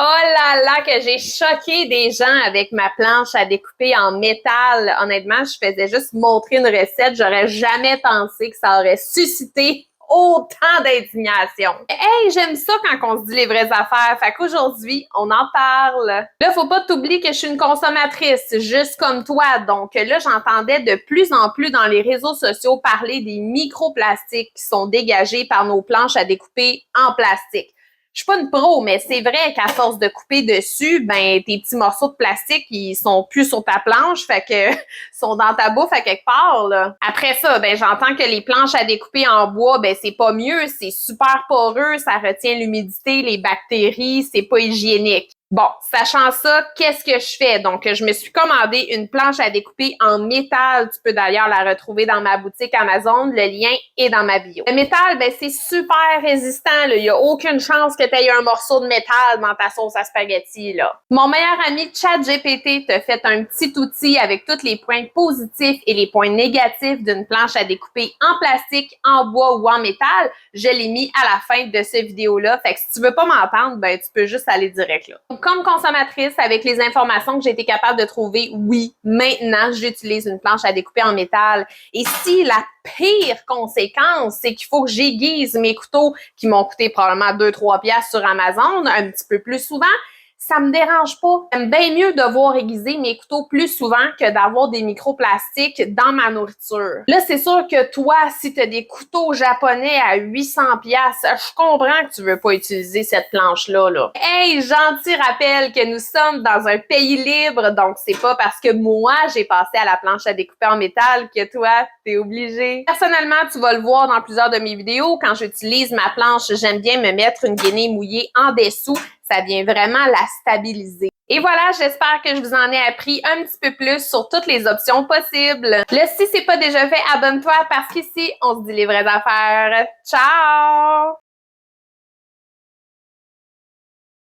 Oh là là, que j'ai choqué des gens avec ma planche à découper en métal. Honnêtement, je faisais juste montrer une recette. J'aurais jamais pensé que ça aurait suscité autant d'indignation. Hey, j'aime ça quand on se dit les vraies affaires. Fait qu'aujourd'hui, on en parle. Là, faut pas t'oublier que je suis une consommatrice, juste comme toi. Donc là, j'entendais de plus en plus dans les réseaux sociaux parler des microplastiques qui sont dégagés par nos planches à découper en plastique. Je suis pas une pro, mais c'est vrai qu'à force de couper dessus, ben tes petits morceaux de plastique, ils sont plus sur ta planche, fait que sont dans ta bouffe à quelque part, là. Après ça, ben j'entends que les planches à découper en bois, ben c'est pas mieux, c'est super poreux, ça retient l'humidité, les bactéries, c'est pas hygiénique. Bon, sachant ça, qu'est-ce que je fais? Donc, je me suis commandé une planche à découper en métal. Tu peux d'ailleurs la retrouver dans ma boutique Amazon. Le lien est dans ma bio. Le métal, ben, c'est super résistant, là. Il y a aucune chance que tu aies un morceau de métal dans ta sauce à spaghetti, là. Mon meilleur ami ChatGPT te fait un petit outil avec tous les points positifs et les points négatifs d'une planche à découper en plastique, en bois ou en métal. Je l'ai mis à la fin de cette vidéo-là. Fait que si tu veux pas m'entendre, ben, tu peux juste aller direct, là. Comme consommatrice, avec les informations que j'ai été capable de trouver, oui, maintenant, j'utilise une planche à découper en métal. Et si la pire conséquence, c'est qu'il faut que j'aiguise mes couteaux qui m'ont coûté probablement 2-3 piastres sur Amazon un petit peu plus souvent, ça me dérange pas. J'aime bien mieux devoir aiguiser mes couteaux plus souvent que d'avoir des microplastiques dans ma nourriture. Là, c'est sûr que toi, si tu as des couteaux japonais à 800 pièces, je comprends que tu veux pas utiliser cette planche-là, là. Hey, gentil rappel que nous sommes dans un pays libre, donc c'est pas parce que moi, j'ai passé à la planche à découper en métal que toi, t'es obligé. Personnellement, tu vas le voir dans plusieurs de mes vidéos, quand j'utilise ma planche, j'aime bien me mettre une guenille mouillée en dessous. Ça vient vraiment la stabiliser. Et voilà, j'espère que je vous en ai appris un petit peu plus sur toutes les options possibles. Là, si c'est pas déjà fait, abonne-toi parce qu'ici, on se dit les vraies affaires. Ciao!